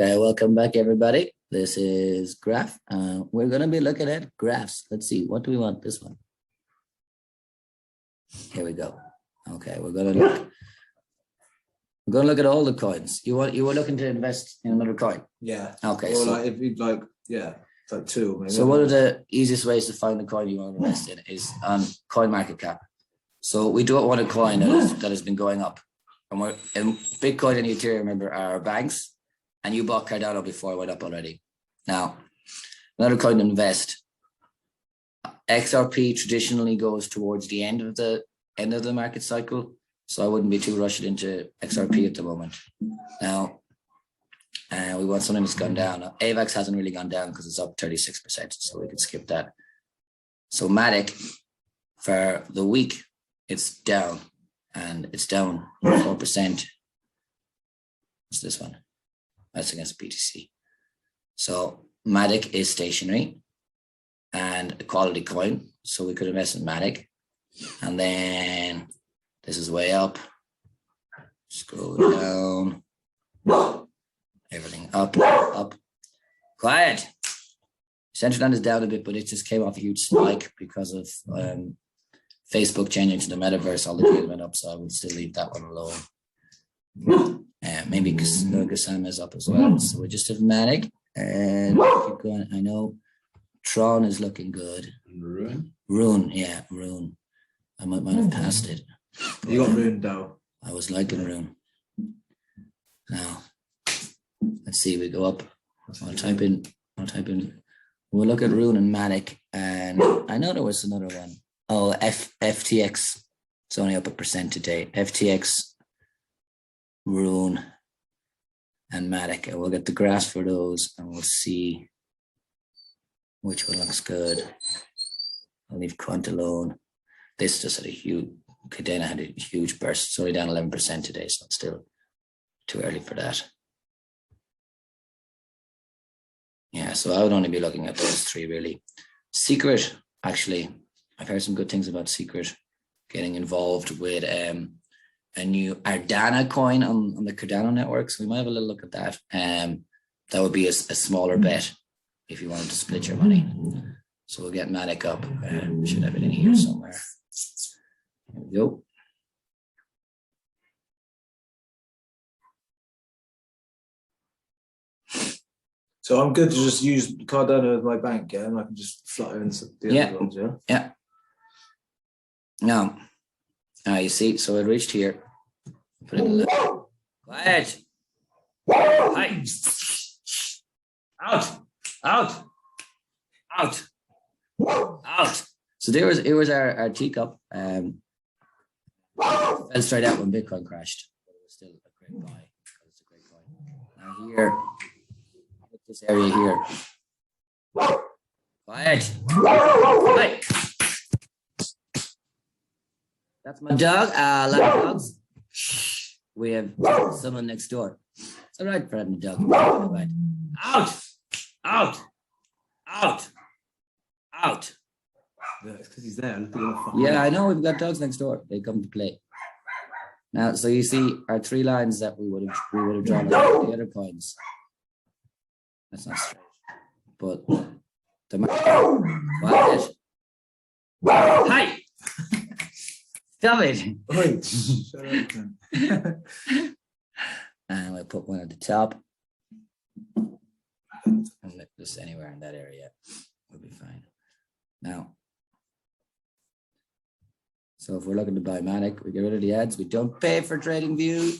Okay, welcome back, everybody. This is Graph. We're going to be looking at graphs. Let's see, what do we want? This one. Here we go. Okay, we're going to look at all the coins. You were looking to invest in another coin? Yeah. Okay. Or so, like, if you'd like, yeah, like two. Maybe. So one of the easiest ways to find the coin you want to invest in is on CoinMarketCap. So we don't want a coin that has been going up. And Bitcoin and Ethereum, remember, are banks. And you bought Cardano before it went up already. Now, another coin to invest. XRP traditionally goes towards the end of the market cycle, so I wouldn't be too rushed into XRP at the moment. Now, we want something that's gone down. Now, AVAX hasn't really gone down because it's up 36%, so we could skip that. So Matic, for the week, it's down, and it's down 4%. What's this one? That's against BTC. So Matic is stationary and a quality coin. So we could invest in Matic. And then this is way up. Scroll down. Everything up, up. Quiet. Central is down a bit, but it just came off a huge spike because of Facebook changing to the metaverse. All the deals went up, so I would still leave that one alone. Maybe Gassam is up as well. So we're just have Matic and keep going. I know Tron is looking good. Rune, yeah, Rune. I might have passed it. You got Rune though. I was liking Rune. Now, let's see. We go up. I'll type in. We'll look at Rune and Matic, and I know there was another one. Oh, FTX. It's only up 1% today. FTX. Rune and Matic, and we'll get the graphs for those and we'll see which one looks good. I'll leave Quant alone. This just had a huge, Cadena had a huge burst. It's only down 11% today, so it's still too early for that. Yeah, so I would only be looking at those three really. Secret, actually, I've heard some good things about Secret getting involved with a new Ardana coin on the Cardano network. So we might have a little look at that. That would be a smaller bet if you wanted to split your money. So we'll get Matic up. We should have it in here somewhere. Here we go. So I'm good to just use Cardano as my bank, yeah? And I can just flutter into the other ones, yeah? Yeah. Now, you see, so it reached here. Put it in the left. Quiet. Hi. Out. Out. Out. Out. So it was our teacup. Fell straight out when Bitcoin crashed. But it was still a great buy. It's a great coin. Now here, this area here. Quiet. Quiet. That's my dog. Like dogs. We have someone next door. It's all right for having a dog. Out! Out! Out! Out! Yeah, it's because he's there. Yeah, I know. We've got dogs next door. They come to play. Now, so you see our three lines that we would have drawn on the other coins. That's not straight. But quiet. Hi! Stop it. Wait, shut up then. And we'll put one at the top. And just anywhere in that area will be fine. Now, so if we're looking to buy Matic, we get rid of the ads. We don't pay for trading view.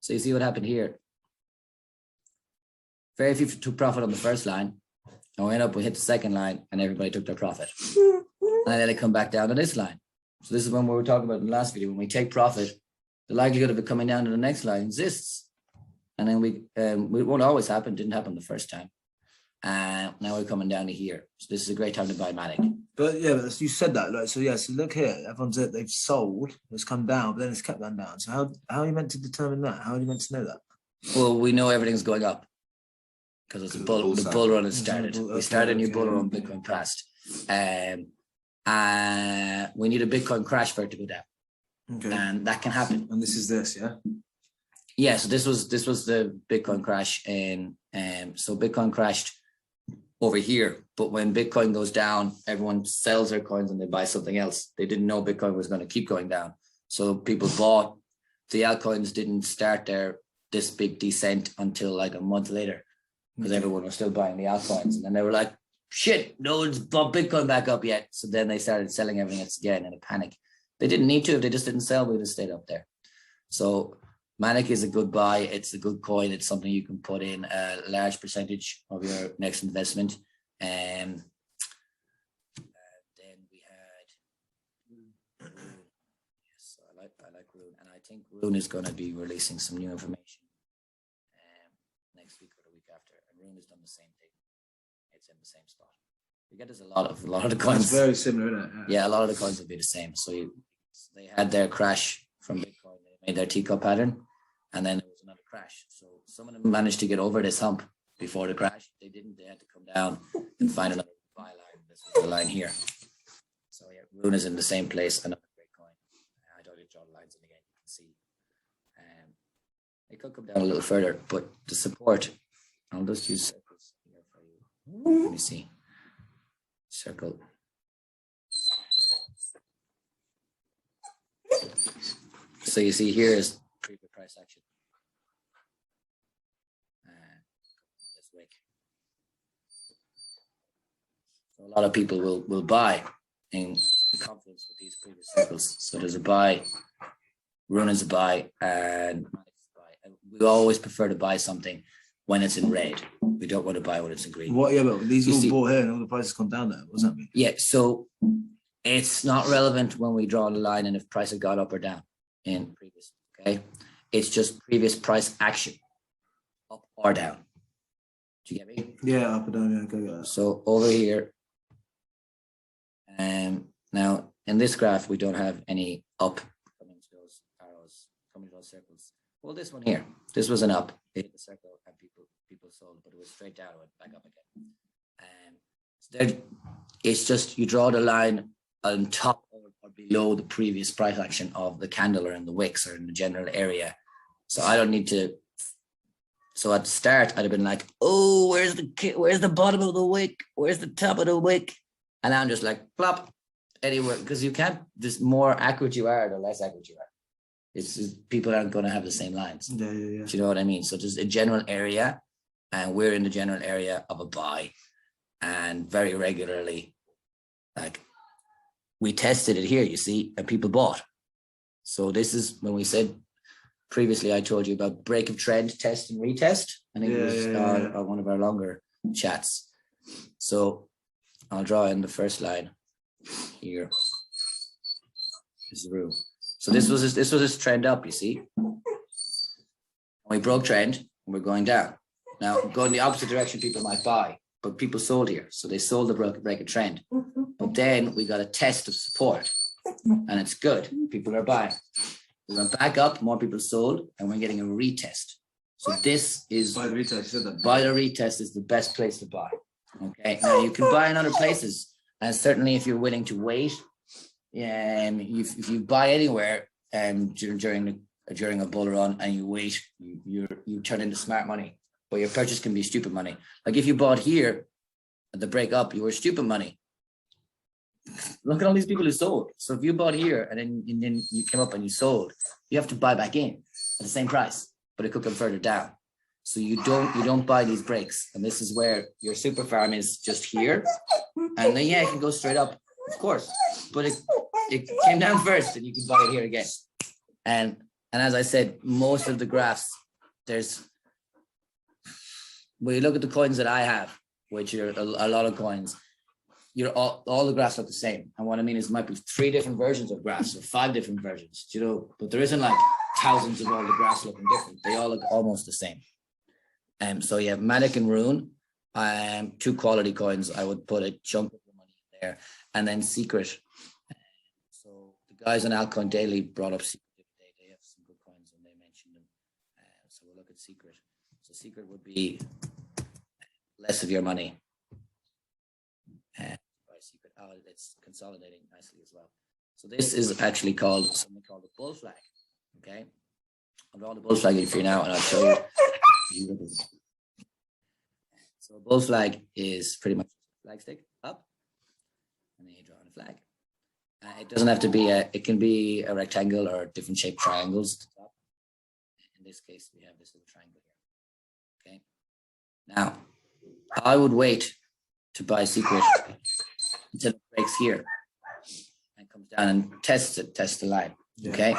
So you see what happened here. Very few took profit on the first line. And we hit the second line and everybody took their profit. And then they come back down to this line. So this is when we were talking about in the last video. When we take profit, the likelihood of it coming down to the next line exists. And then it won't always happen. Didn't happen the first time. Now we're coming down to here. So this is a great time to buy Matic. But yeah, but you said that. Like, so yeah, so look here. Everyone's they've sold. It's come down, but then it's kept going down. So how are you meant to determine that? How are you meant to know that? Well, we know everything's going up because it's the bull run has started. We started a new bull run. Bitcoin passed. We need a Bitcoin crash for it to go down. Okay. And that can happen. And this is this, yeah? Yeah, so this was the Bitcoin crash, and so Bitcoin crashed over here, but when Bitcoin goes down, everyone sells their coins and they buy something else. They didn't know Bitcoin was going to keep going down, so people bought. The altcoins didn't start this big descent until like a month later, because everyone was still buying the altcoins, and then they were like, "Shit, no one's bought Bitcoin back up yet." So then they started selling everything else again in a panic. They didn't need to; if they just didn't sell, we would have stayed up there. So Matic is a good buy. It's a good coin. It's something you can put in a large percentage of your next investment. And then we had Rune. Yes, I like Rune, and I think Rune is going to be releasing some new information next week or the week after. And Rune has done the same thing. It's in the same spot. You get there's a lot of the coins. It's very similar, isn't it? Yeah, a lot of the coins will be the same. So they had their crash from Bitcoin. They made their teacup pattern, and then there was another crash. So some of them managed to get over this hump before the crash. They didn't. They had to come down and find another buy line. This was the line here. So yeah, Rune is in the same place. Another great coin. I don't draw the lines in again. You can see. It could come down a little further, but the support. I'll just use circles here for you. Let me see. Circle. So you see here is previous price action. This wick. So a lot of people will buy in confidence with these previous circles. So there's a buy, Rune is a buy, and Matic is a buy. And we always prefer to buy something when it's in red. We don't want to buy when it's in green. What? Yeah, but these all bought here and all the prices come down there. What does that mean? Yeah, so it's not relevant when we draw the line and if price has gone up or down in previous. Okay, it's just previous price action, up or down. Do you get me? Yeah, up or down. Yeah, go. So over here, now in this graph we don't have any up coming to those arrows, coming to those circles. Well, this one here, this was an up. It hit the circle and people sold, but it was straight down and went back up again. So it's just you draw the line on top or below the previous price action of the candle or in the wicks or in the general area. So I don't need to. So at the start, I'd have been like, "Oh, where's the bottom of the wick? Where's the top of the wick?" And I'm just like, plop, anywhere, because you can't. The more accurate you are, the less accurate you are. It's just, people aren't going to have the same lines. Yeah. Do you know what I mean? So just a general area, and we're in the general area of a buy, and very regularly, like we tested it here, you see, and people bought. So this is when we said previously, I told you about break of trend, test and retest. I think it was on one of our longer chats. So I'll draw in the first line here. This is the rule. So this was this trend up, you see. We broke trend and we're going down. Now going the opposite direction, people might buy, but people sold here. So they sold the break of trend. But then we got a test of support and it's good. People are buying. We went back up, more people sold, and we're getting a retest. So this is Buy the retest. Buy the retest is the best place to buy. Okay. Now you can buy in other places, and certainly if you're willing to wait, if you buy anywhere during a bull run and you wait, you turn into smart money. But your purchase can be stupid money. Like if you bought here at the break up, you were stupid money. Look at all these people who sold. So if you bought here and then you came up and you sold, you have to buy back in at the same price, but it could come further down. So you don't buy these breaks. And this is where your super farm is just here. And then it can go straight up, of course. But it came down first and you can buy it here again. And as I said, most of the graphs, when you look at the coins that I have, which are a lot of coins, all the graphs look the same. And what I mean is it might be 3 different versions of graphs or 5 different versions, but there isn't like thousands of all the graphs looking different. They all look almost the same. So you have Matic and Rune, 2 quality coins. I would put a chunk of the money in there. And then Secret. So the guys on Altcoin Daily brought up Secret the other day. They have some good coins and they mentioned them. So we'll look at Secret. So Secret would be less of your money. Secret. It's consolidating nicely as well. So this is actually something called a bull flag. Okay. I'll draw the bull flag for you now, and I'll show you. So a bull flag is pretty much a flag stick up, and then you draw on a flag. It doesn't have to be it can be a rectangle or different shaped triangles. In this case, we have this little triangle here. Okay. Now, I would wait to buy secret until it breaks here and comes down and tests the line. Yeah. Okay.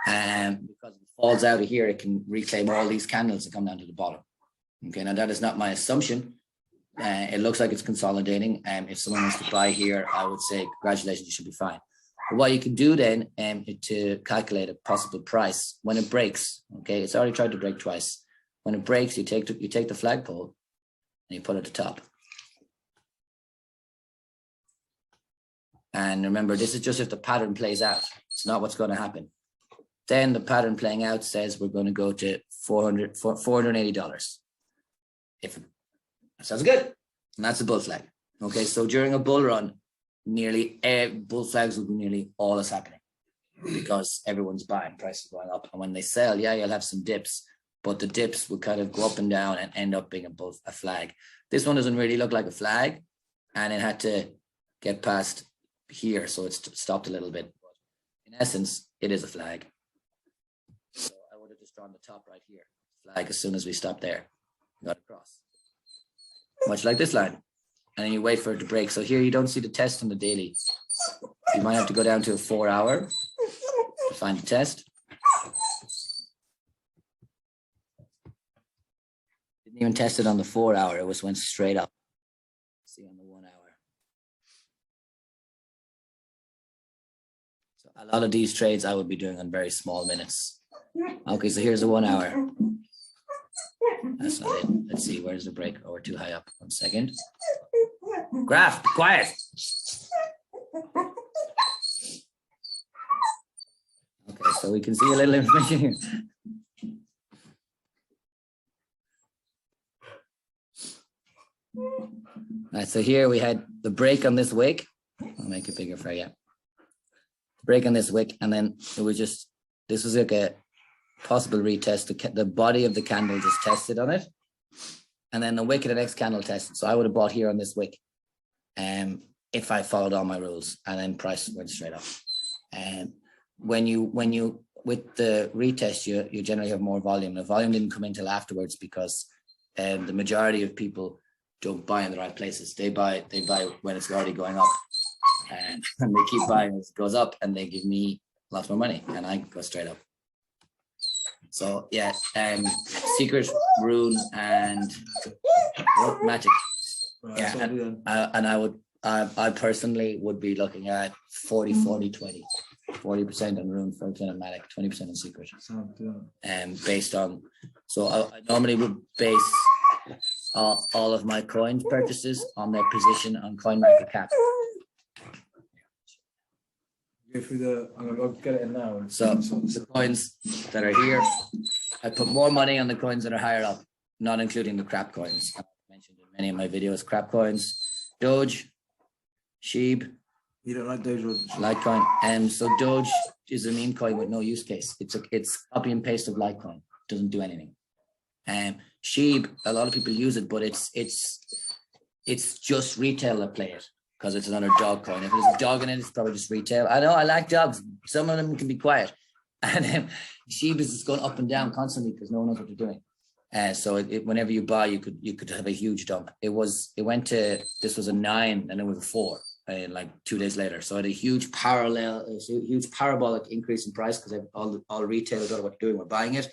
And because it falls out of here, it can reclaim all these candles that come down to the bottom. Okay. Now, that is not my assumption. It looks like it's consolidating. If someone wants to buy here, I would say, congratulations, you should be fine. But what you can do then to calculate a possible price when it breaks, okay, it's already tried to break twice. When it breaks, you take the flagpole and you put it at the top. And remember, this is just if the pattern plays out. It's not what's going to happen. Then the pattern playing out says we're going to go to $480. If sounds good. And that's a bull flag. Okay, so during a bull run, nearly bull flags will be nearly all that's happening because everyone's buying, prices going up. And when they sell, yeah, you'll have some dips, but the dips will kind of go up and down and end up being a flag. This one doesn't really look like a flag, and it had to get past here, so it's stopped a little bit. But in essence, it is a flag. So I would have just drawn the top right here, flag as soon as we stop there, got across. Much like this line. And then you wait for it to break. So here you don't see the test on the daily. You might have to go down to a 4 hour to find the test. Didn't even test it on the 4 hour. It went straight up. See on the 1 hour. So a lot of these trades I would be doing on very small minutes. Okay, so here's the 1 hour. That's not it. Let's see, where's the break? Oh, we're too high up. 1 second. Graph, be quiet. Okay, so we can see a little information here. All right, so here we had the break on this wick. I'll make it bigger for you. Break on this wick, and then it was just, this was like a possible retest. The body of the candle just tested on it, and then the wick of the next candle tested. So I would have bought here on this wick if I followed all my rules, and then price went straight up. And when you with the retest, you generally have more volume. The volume didn't come in till afterwards because the majority of people don't buy in the right places. They buy when it's already going up, and they keep buying as it goes up, and they give me lots more money, and I go straight up. So yeah, secret, Rune, and Matic. Yeah, and I personally would be looking at 40-40-20. 40% on Rune, 40% on Matic, 20% on secret. Based on, so I normally would base all of my coins purchases on their position on coin market cap. Go through I'll get it in now. So the coins that are here, I put more money on the coins that are higher up, not including the crap coins. I mentioned in many of my videos, crap coins, Doge, Sheeb. You don't like Doge or Litecoin? So Doge is a meme coin with no use case. It's copy and paste of Litecoin. Doesn't do anything. Sheeb, a lot of people use it, but it's just retail that play it because it's another dog coin. If there's a dog in it, it's probably just retail. I know, I like dogs. Some of them can be quiet. And Sheeb is just going up and down constantly because no one knows what they're doing. So whenever you buy, you could have a huge dump. This was a 9 and it was a 4. Like 2 days later, so I had a huge parabolic increase in price because all retailers got what they're doing, were buying it,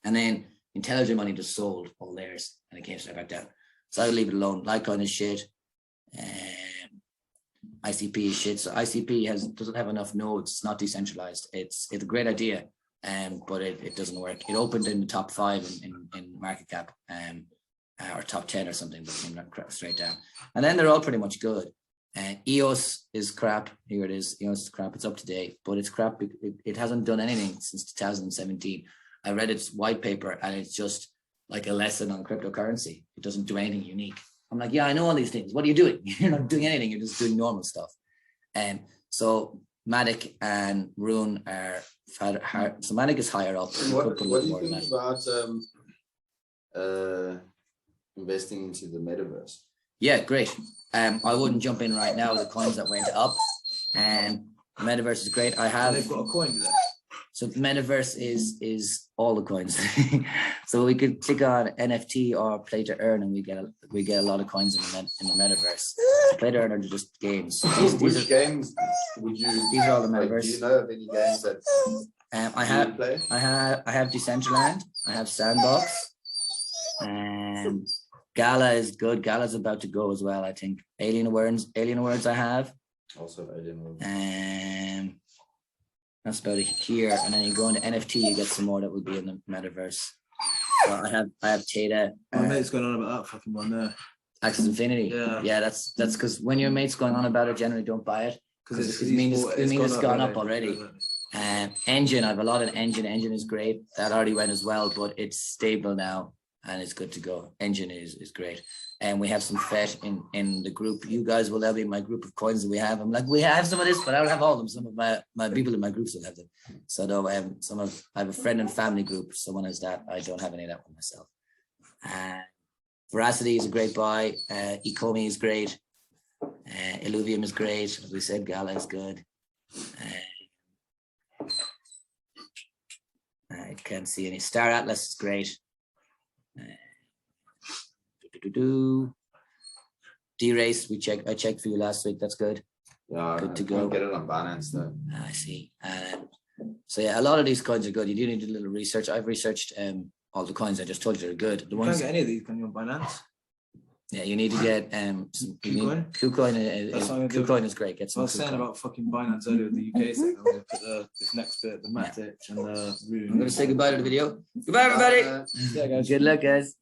and then intelligent money just sold all theirs, and it came straight back down. So I would leave it alone. Litecoin is shit, ICP is shit. So ICP doesn't have enough nodes. It's not decentralized. It's a great idea, but it doesn't work. It opened in the top 5 in market cap, or top 10 or something, but came straight down. And then they're all pretty much good. EOS is crap. Here it is. EOS is crap. It's up to date, but it's crap. It hasn't done anything since 2017. I read its white paper, and it's just like a lesson on cryptocurrency. It doesn't do anything unique. I'm like, yeah, I know all these things. What are you doing? You're not doing anything. You're just doing normal stuff. So Matic and Rune are hard. So Matic is higher up. What do you think about investing into the metaverse? Yeah, great. I wouldn't jump in right now. The coins that went up, and metaverse is great. I have. They've got a coin there. So metaverse is all the coins. So we could click on NFT or play to earn, and we get a lot of coins in the metaverse. So play to earn are just games. Which games would you? These are all the metaverse. Do you know of any games that I have Decentraland. I have Sandbox, and Gala is good. Gala's about to go as well. I think Alien Awards. I have. Also Alien Awards. That's about it here, and then you go into NFT, you get some more that would be in the metaverse. So I have Tata. My mate's going on about that fucking one there. Axis Infinity. Yeah, that's because when your mate's going on about it, generally don't buy it because it means it's gone up already. Engine, I have a lot of Engine. Engine is great. That already went as well, but it's stable now and it's good to go. Engine is great. And we have some FET in the group. You guys will have in my group of coins that we have. I'm like, we have some of this, but I don't have all of them. Some of my people in my groups will have them. So though I have a friend and family group. Someone has that. I don't have any of that one myself. Veracity is a great buy. Ecomi is great. Illuvium is great. As we said, Gala is good. I can't see any. Star Atlas is great. D-Race, I checked for you last week. That's good. Yeah, good to I go. can't get it on Binance though. I see. So yeah, a lot of these coins are good. You do need a little research. I've researched all the coins. I just told you they're good. The You ones. can't get any of these, can you, on Binance? Yeah, you need to get KuCoin? KuCoin is great. Get some. I was saying about fucking Binance earlier, the UK thing. I'm going to put this next bit, the Matic and the Rune. I'm going to say goodbye to the video. Goodbye, everybody. Yeah, guys. Good luck, guys.